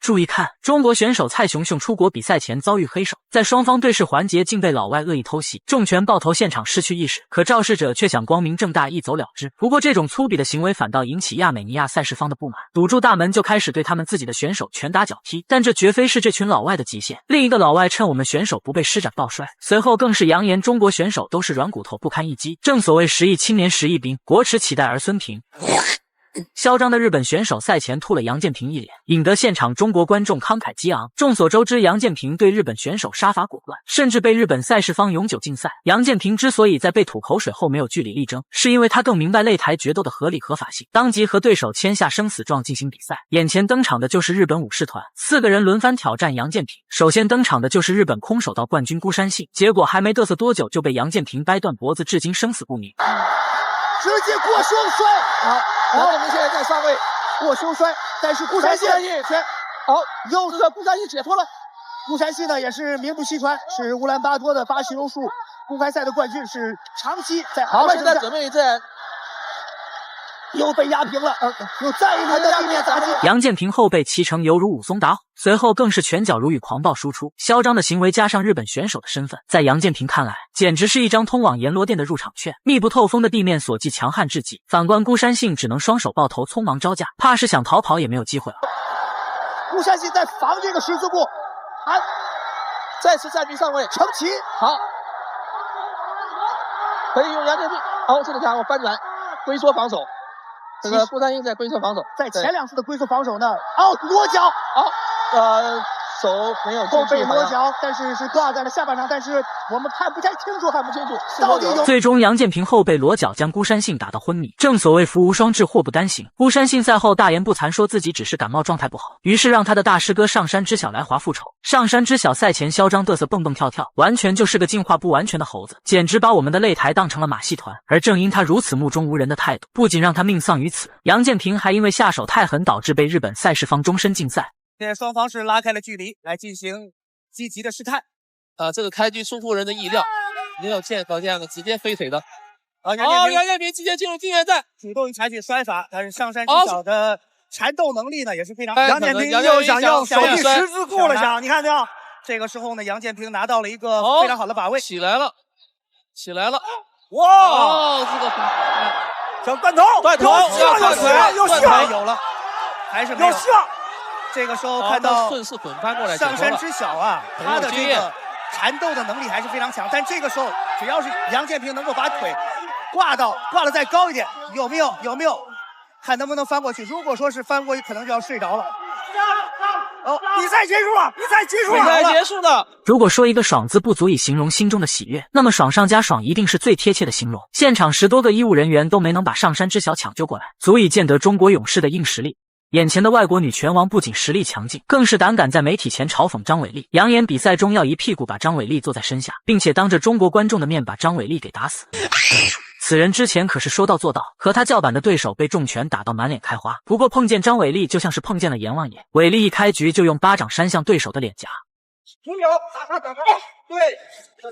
注意看，中国选手蔡雄雄出国比赛前遭遇黑手，在双方对视环节竟被老外恶意偷袭，重拳爆头，现场失去意识。可肇事者却想光明正大一走了之。不过这种粗鄙的行为反倒引起亚美尼亚赛事方的不满，堵住大门就开始对他们自己的选手拳打脚踢。但这绝非是这群老外的极限。另一个老外趁我们选手不备施展抱摔，随后更是扬言中国选手都是软骨头不堪一击。正所谓10亿青年10亿兵，国耻岂待儿孙平。嚣张的日本选手赛前吐了杨建平一脸，引得现场中国观众慷慨激昂。众所周知，杨建平对日本选手杀伐果断，甚至被日本赛事方永久禁赛。杨建平之所以在被吐口水后没有据理力争，是因为他更明白擂台决斗的合理合法性，当即和对手签下生死状进行比赛。眼前登场的就是日本武士团，4个人轮番挑战杨建平。首先登场的就是日本空手道冠军孤山信，结果还没嘚瑟多久就被杨建平掰断脖子，至今生死不明。直接过胸摔，好，然后我们现在在上位过胸摔，但是顾山信拳，好，又是顾山信解脱了。顾山信呢也是名不虚传，是乌兰巴托的巴西柔术公开赛的冠军，是长期在海外征战。好，现在准备在。又被压平了，又再一轮的地面砸击。杨建平后背骑乘犹如武松打虎，随后更是拳脚如雨狂暴输出，嚣张的行为加上日本选手的身份，在杨建平看来，简直是一张通往阎罗殿的入场券。密不透风的地面锁技强悍至极，反观孤山信只能双手抱头，匆忙招架，怕是想逃跑也没有机会了。孤山信在防这个十字步，再次站立上位，成旗，好，可以用杨建平，好，这个家伙翻转龟缩防守。这个顾山信在龟缩防守，在前2次的龟缩防守呢，裸脚，手没有后背裸脚，但是是挂在了下半场，但是我们看不太清楚，到底有。最终杨建平后背裸脚将孤山信打到昏迷。正所谓福无双至，祸不单行。孤山信赛后大言不惭说自己只是感冒状态不好，于是让他的大师哥上山知晓来华复仇。上山知晓赛前嚣张嘚瑟蹦蹦跳跳，完全就是个进化不完全的猴子，简直把我们的擂台当成了马戏团。而正因他如此目中无人的态度，不仅让他命丧于此，杨建平还因为下手太狠导致被日本赛事方终身禁赛。现在双方是拉开了距离来进行积极的试探，这个开局出乎人的意料，没有见到这样的直接飞腿的。杨建平直接进入近决战，主动采取摔法，但是上山知晓的缠斗能力呢也是非常。杨建平又想用手臂十字固了，想你看没有？这个时候呢，杨建平拿到了一个非常好的把位，起来了，哇！这个小断头，有希望，有了，还是没有希望。这个时候看到顺势滚翻过来，上山知晓他的这个缠斗的能力还是非常强。但这个时候，只要是杨建平能够把腿挂得再高一点，有没有？看能不能翻过去。如果说是翻过去，可能就要睡着了。比赛结束了。如果说一个爽字不足以形容心中的喜悦，那么爽上加爽一定是最贴切的形容。现场10多个医务人员都没能把上山知晓抢救过来，足以见得中国勇士的硬实力。眼前的外国女拳王不仅实力强劲，更是胆敢在媒体前嘲讽张伟丽，扬言比赛中要一屁股把张伟丽坐在身下，并且当着中国观众的面把张伟丽给打死。此人之前可是说到做到，和他叫板的对手被重拳打到满脸开花。不过碰见张伟丽就像是碰见了阎王爷，伟丽一开局就用巴掌扇向对手的脸颊。停脚，打，对，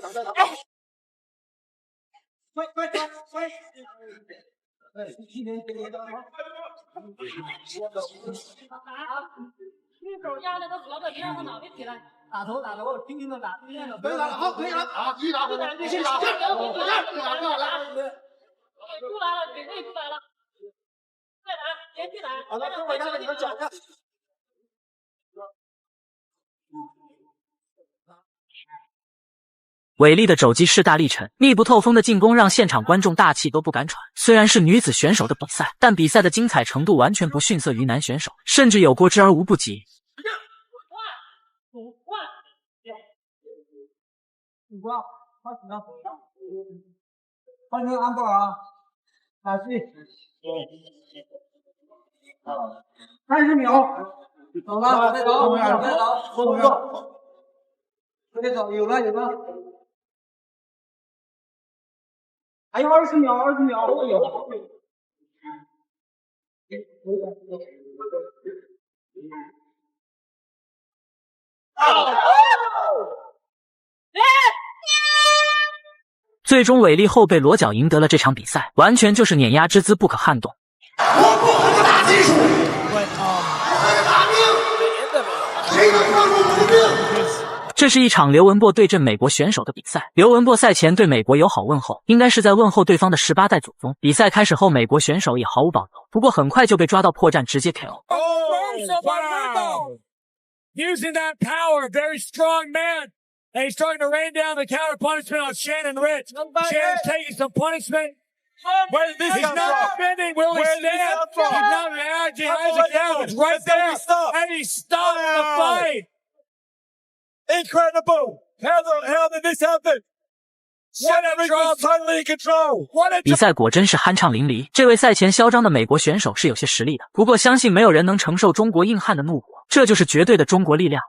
再打，摔。你手压那个胳膊，别让他脑袋起来。打头，轻轻的打，可以打了，好，可以了，好，继续打，出来了，腿内出来了，再打，连续打。好的，等会看看你们脚下。伟丽的肘击势大力沉，密不透风的进攻让现场观众大气都不敢喘。虽然是女子选手的比赛，但比赛的精彩程度完全不逊色于男选手，甚至有过之而无不及。欢迎安保啊！打击，30秒，走了，再走，后走，再走，有了。还有20秒，都有了。最终伟丽后背裸脚赢得了这场比赛，完全就是碾压之姿不可撼动。我不和他打技术，会打命。这是一场刘文博对阵美国选手的比赛。刘文博赛前对美国友好问候，应该是在问候对方的18代祖宗。比赛开始后，美国选手也毫无保留，不过很快就被抓到破绽，直接 KO。Wow. Using that power, very strong man. And he's starting to rain down the counter punishment on Shannon Rich. Shannon's taking some punishment. Where did this He's come not from? defending. Will he Where did this stand? come from? He's not reacting. Has a count. It's right It's gonna there. be stopped. And he's stopping the Wow. fight. Incredible! How the hell did this happen? Shannon was totally in control. What a 比赛果真是酣畅淋漓，这位赛前嚣张的美国选手是有些实力的，不过相信没有人能承受中国硬汉的怒火，这就是绝对的中国力量。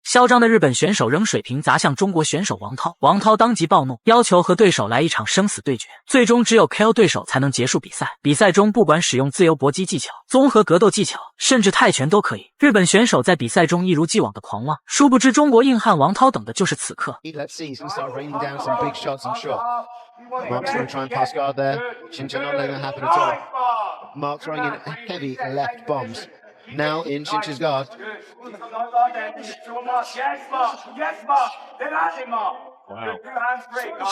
嚣张的日本选手扔水瓶砸向中国选手王涛，王涛当即暴怒，要求和对手来一场生死对决，最终只有 KO 对手才能结束比赛。比赛中不管使用自由搏击技巧、综合格斗技巧，甚至泰拳都可以。日本选手在比赛中一如既往的狂妄，殊不知中国硬汉王涛等的就是此刻。 Let's see, he's going to start raining down some big shots, I'm sure. Mark's going to try and pass guard there. Shinchan not letting that happen at all. Mark throwing in heavy left bombs. Now in Shinchan's guard. Wow.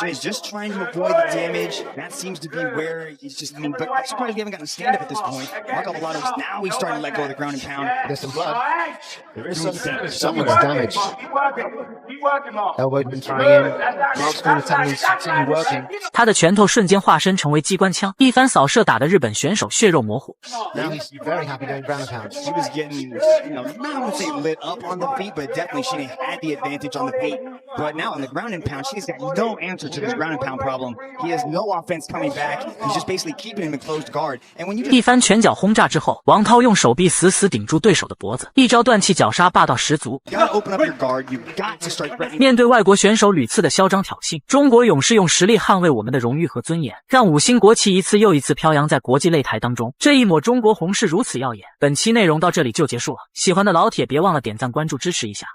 He's just trying to avoid the damage. That seems to be where he's just, but I'm surprised we haven't gotten a stand-up at this point. Mark Alvarado, now he's starting to let go of the ground and pound. There's some blood. There is some damage. Someone's damaged. Elbow's been trying in. Mark's going to tell him to continue working. 他的拳头瞬间化身成为机关枪，一番扫射打得日本选手血肉模糊。 Now he's very happy doing ground and pound. He was getting, not to say lit up on the feet, but definitely she had the advantage on the feet. But now on the ground and pound, she's got no answer to this ground and pound problem. He has no offense coming back. He's just basically keeping him in closed guard. And when you 一番拳脚轰炸之后，王涛用手臂死死顶住对手的脖子，一招断气绞杀霸道十足。 gotta open up your guard, you've got to start threatening. 面对外国选手屡次的嚣张挑衅，中国勇士用实力捍卫我们的荣誉和尊严，让5星国旗一次又一次飘扬在国际擂台当中。这一抹中国红是如此耀眼。本期内容到这里就结束了，喜欢的老铁别忘了点赞关注支持一下。